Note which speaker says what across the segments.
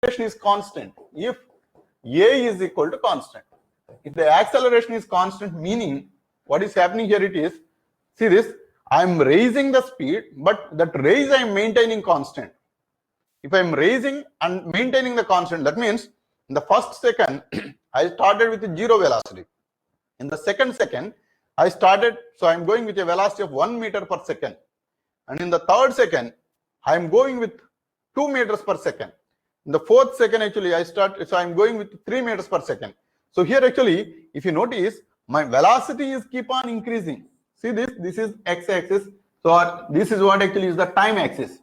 Speaker 1: acceleration is constant, if A is equal to constant. If the acceleration is constant, meaning what is happening here, it is, see this, I'm raising the speed, but that raise I'm maintaining constant. If I'm raising and maintaining the constant, that means in the first second, I started with 0 velocity. In the second second, I started, so I'm going with a velocity of 1 meter per second. And in the third second, I'm going with 2 meters per second. In the fourth second, actually, so I'm going with 3 meters per second. So here, actually, if you notice, my velocity is keep on increasing. See this is x-axis. So this is what actually is the time axis.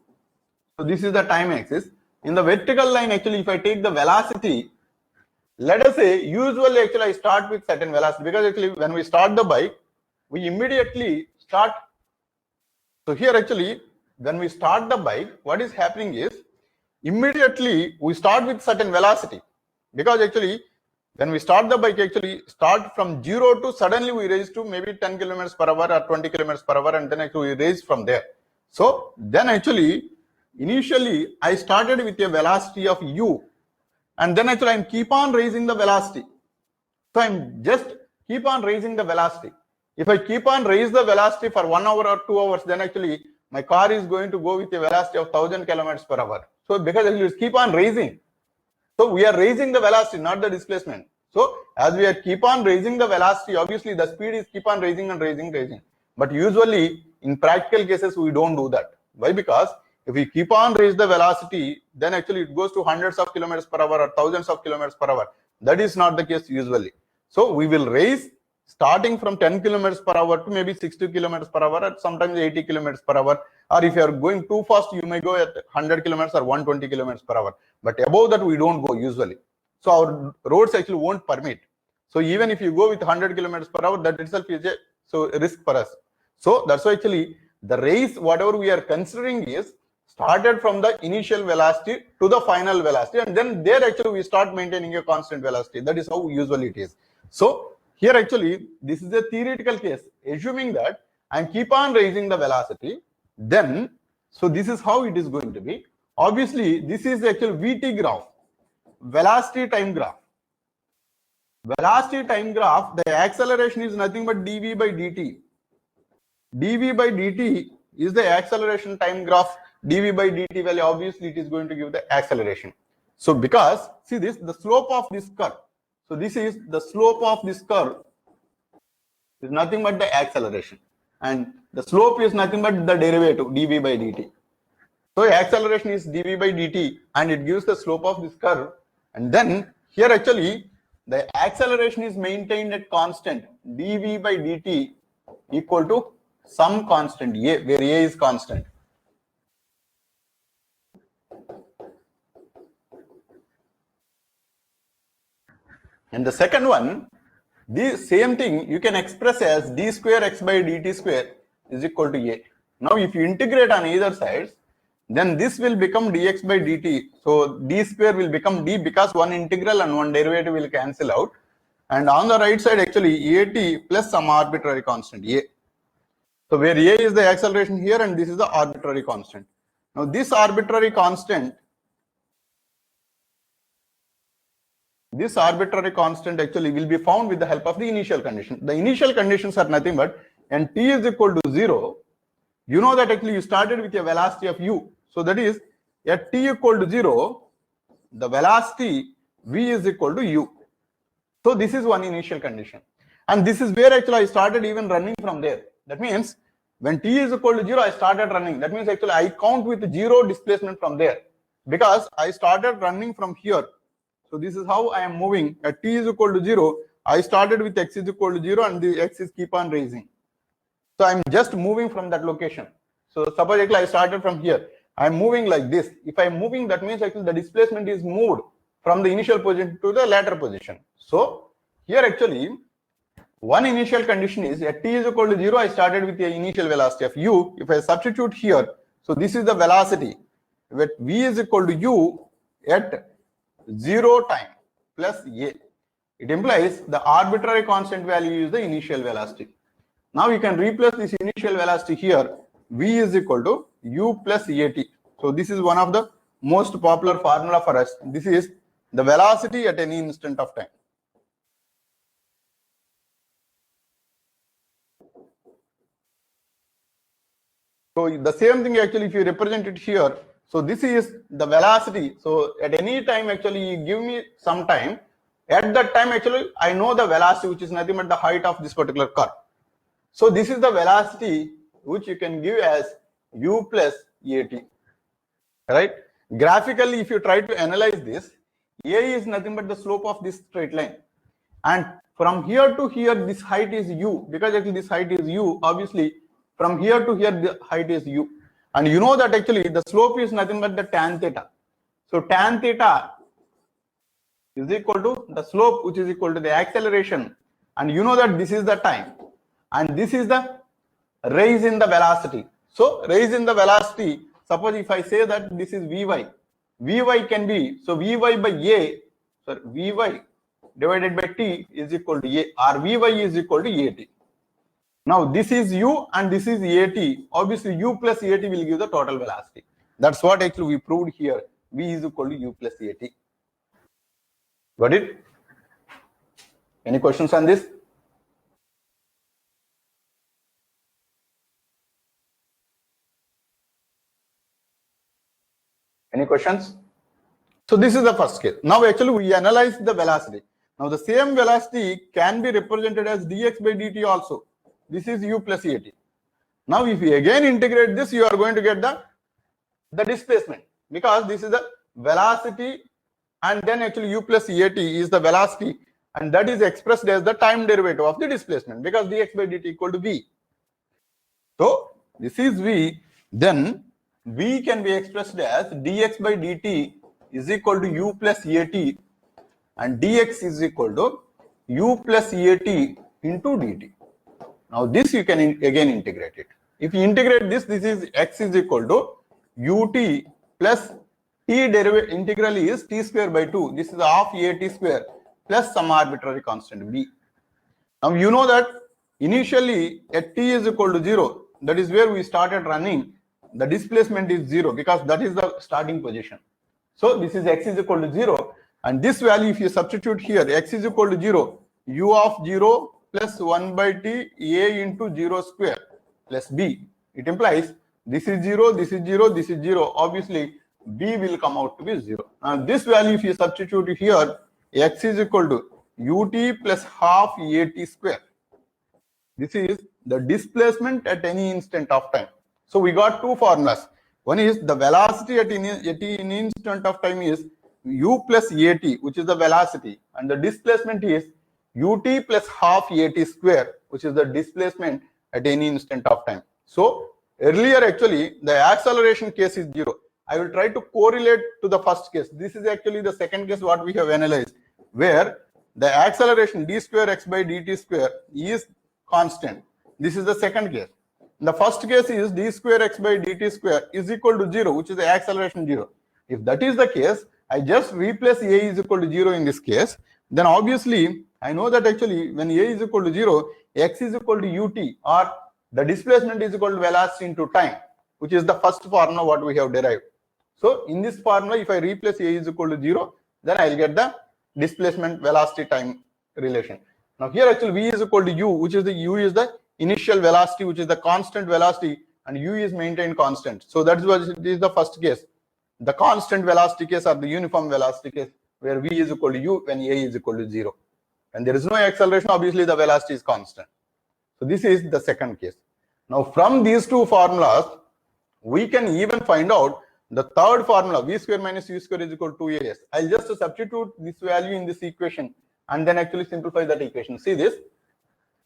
Speaker 1: So this is the time axis. In the vertical line, actually, if I take the velocity, let us say, usually, actually, I start with certain velocity, because actually, when we start the bike, we immediately start. So here, actually, when we start the bike, what is happening is, immediately we start with certain velocity, because actually when we start the bike, actually start from 0 to suddenly we raise to maybe 10 kilometers per hour or 20 kilometers per hour, and then actually we raise from there. So then actually initially I started with a velocity of u, and then actually I'm keep on raising the velocity. So I'm just keep on raising the velocity. If I keep on raise the velocity for 1 hour or 2 hours, then actually my car is going to go with a velocity of 1000 kilometers per hour. So because it keep on raising, so we are raising the velocity, not the displacement. So as we are keep on raising the velocity, obviously the speed is keep on raising and raising. But usually in practical cases, we don't do that. Why? Because if we keep on raise the velocity, then actually it goes to hundreds of kilometers per hour or thousands of kilometers per hour. That is not the case usually. So we will raise starting from 10 kilometers per hour to maybe 60 kilometers per hour, or sometimes 80 kilometers per hour. Or if you are going too fast, you may go at 100 kilometers or 120 kilometers per hour. But above that, we don't go usually. So our roads actually won't permit. So even if you go with 100 kilometers per hour, that itself is a risk for us. So that's why actually the race, whatever we are considering, is started from the initial velocity to the final velocity, and then there actually we start maintaining a constant velocity. That is how usually it is. So here actually this is a theoretical case, assuming that I keep on raising the velocity, then so this is how it is going to be. Obviously this is the actual VT graph, velocity time graph. Velocity time graph, the acceleration is nothing but dv by dt. dv by dt is the acceleration time graph. Dv by dt value, obviously it is going to give the acceleration. So because see this, the slope of this curve, so this is the slope of this curve is nothing but the acceleration, and the slope is nothing but the derivative dv by dt. So acceleration is dv by dt, and it gives the slope of this curve. And then here actually the acceleration is maintained at constant dv by dt equal to some constant a, where a is constant. And the second one, the same thing you can express as d square x by dt square is equal to a. Now if you integrate on either sides, then this will become dx by dt. So d square will become d, because one integral and one derivative will cancel out. And on the right side, actually at plus some arbitrary constant a. So where a is the acceleration here, and this is the arbitrary constant. Now this arbitrary constant, actually will be found with the help of the initial condition. The initial conditions are nothing but, and t is equal to 0, you know that actually you started with a velocity of u. So that is at t equal to 0, the velocity v is equal to u. So this is one initial condition. And this is where actually I started even running from there. That means when t is equal to 0, I started running. That means actually I count with 0 displacement from there, because I started running from here. So this is how I am moving. At t is equal to 0, I started with x is equal to 0, and the x is keep on raising. So I'm just moving from that location. So suppose actually I started from here. I'm moving like this. If I'm moving, that means actually the displacement is moved from the initial position to the later position. So here actually one initial condition is at t is equal to 0, I started with the initial velocity of u. If I substitute here, so this is the velocity with v is equal to u at 0 time plus a. It implies the arbitrary constant value is the initial velocity. Now you can replace this initial velocity here. V is equal to u plus at. So this is one of the most popular formula for us. This is the velocity at any instant of time. So the same thing actually, if you represent it here, so this is the velocity. So at any time actually you give me some time. At that time actually I know the velocity, which is nothing but the height of this particular curve. So this is the velocity which you can give as u plus at. Right? Graphically, if you try to analyze this, a is nothing but the slope of this straight line. And from here to here, this height is u, because actually this height is u, obviously from here to here the height is u. And you know that actually the slope is nothing but the tan theta. So tan theta is equal to the slope, which is equal to the acceleration. And you know that this is the time. And this is the raise in the velocity. So raise in the velocity, suppose if I say that this is Vy, Vy can be, so Vy by A, sorry, Vy divided by T is equal to A, or Vy is equal to At. Now this is U and this is At. Obviously U plus At will give the total velocity. That's what actually we proved here. V is equal to U plus At. Got it? Any questions on this? Any questions? So this is the first case. Now actually we analyze the velocity. Now the same velocity can be represented as dx by dt also. This is u plus at. Now if you again integrate this, you are going to get the displacement, because this is the velocity and then actually u plus at is the velocity, and that is expressed as the time derivative of the displacement, because dx by dt equal to v. So this is v, then v can be expressed as dx by dt is equal to u plus at, and dx is equal to u plus at into dt. Now this you can again integrate it. If you integrate this, this is x is equal to ut plus t derivative integral is t square by 2. This is half at square plus some arbitrary constant v. Now you know that initially at t is equal to 0, that is where we started running, the displacement is 0, because that is the starting position. So this is x is equal to 0, and this value if you substitute here, x is equal to 0, u of 0 plus 1 by t a into 0 square plus b. It implies this is 0, this is 0, this is 0. Obviously b will come out to be 0. Now this value if you substitute here, x is equal to ut plus half at square. This is the displacement at any instant of time. So we got two formulas. One is the velocity at any instant of time is u plus at, which is the velocity, and the displacement is ut plus half at square, which is the displacement at any instant of time. So earlier actually the acceleration case is 0. I will try to correlate to the first case. This is actually the second case what we have analyzed, where the acceleration d square x by dt square is constant. This is the second case. The first case is d square x by dt square is equal to 0, which is the acceleration 0. If that is the case, I just replace a is equal to 0 in this case. Then obviously I know that actually when a is equal to 0, x is equal to ut, or the displacement is equal to velocity into time, which is the first formula what we have derived. So in this formula, if I replace a is equal to 0, then I will get the displacement velocity time relation. Now here actually v is equal to u, which is the u is the initial velocity, which is the constant velocity, and u is maintained constant. So that is what it is the first case, the constant velocity case or the uniform velocity case, where v is equal to u when a is equal to 0. And there is no acceleration, obviously the velocity is constant. So this is the second case. Now from these two formulas, we can even find out the third formula, v square minus u square is equal to 2as. I'll just substitute this value in this equation and then actually simplify that equation. See this?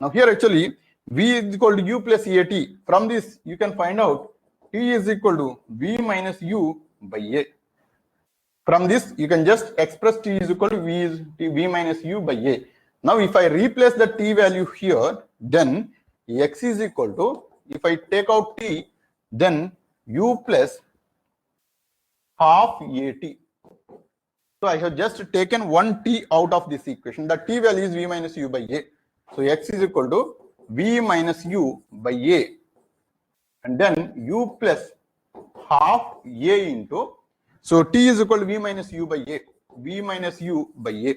Speaker 1: Now here actually v is equal to u plus at. From this you can find out t is equal to v minus u by a. From this you can just express t is equal to v minus u by a. Now if I replace the t value here, then x is equal to, if I take out t, then u plus half at. So I have just taken one t out of this equation. The t value is v minus u by a. So x is equal to v minus u by a, and then u plus half a into, So t is equal to v minus u by a. V minus u by a.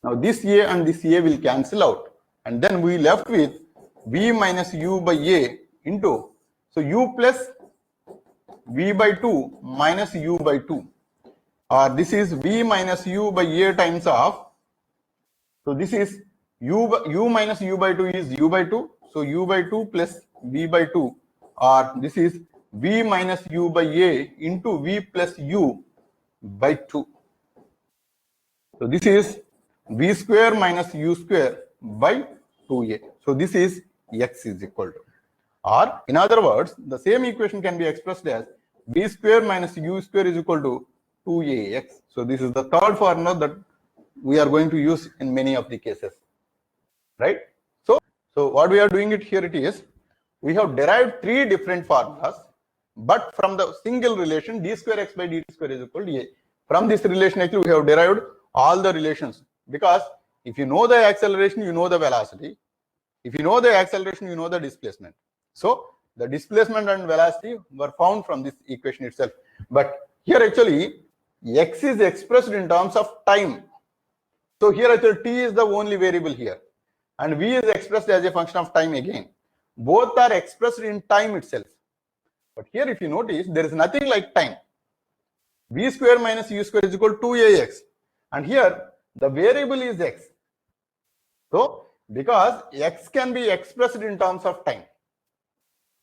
Speaker 1: Now this a and this a will cancel out, and then we left with v minus u by a into, so u plus v by 2 minus u by 2, or this is v minus u by a times of, so this is u minus u by 2 is u by 2, so u by 2 plus v by 2, or this is v minus u by a into v plus u by 2. So this is v square minus u square by 2a. So this is x is equal to, or in other words, the same equation can be expressed as v square minus u square is equal to 2ax. So this is the third formula that we are going to use in many of the cases, right? So what we are doing it here, it is, we have derived three different formulas, but from the single relation d square x by dt square is equal to a. From this relation actually we have derived all the relations, because if you know the acceleration, you know the velocity. If you know the acceleration, you know the displacement. So the displacement and velocity were found from this equation itself. But here actually x is expressed in terms of time. So here actually t is the only variable here, and v is expressed as a function of time again. Both are expressed in time itself. But here if you notice, there is nothing like time. V square minus u square is equal to 2ax, and here the variable is x. So because x can be expressed in terms of time,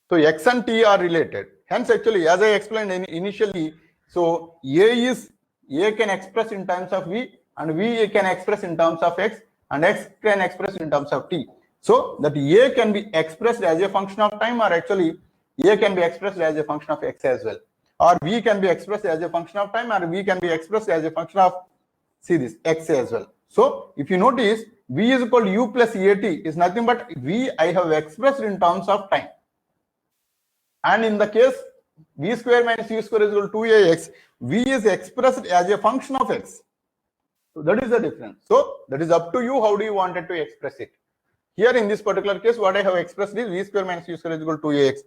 Speaker 1: so x and t are related. Hence actually, as I explained initially, so a can express in terms of v, and v can express in terms of x, and x can express in terms of t. So that a can be expressed as a function of time, or actually a can be expressed as a function of x as well, or v can be expressed as a function of time, or v can be expressed as a function of, see this, x as well. So if you notice, v is equal to u plus at is nothing but v I have expressed in terms of time, and in the case v square minus u square is equal to 2ax, v is expressed as a function of x. So that is the difference. So that is up to you, how do you want it to express it. Here in this particular case, what I have expressed is v square minus u square is equal to 2ax.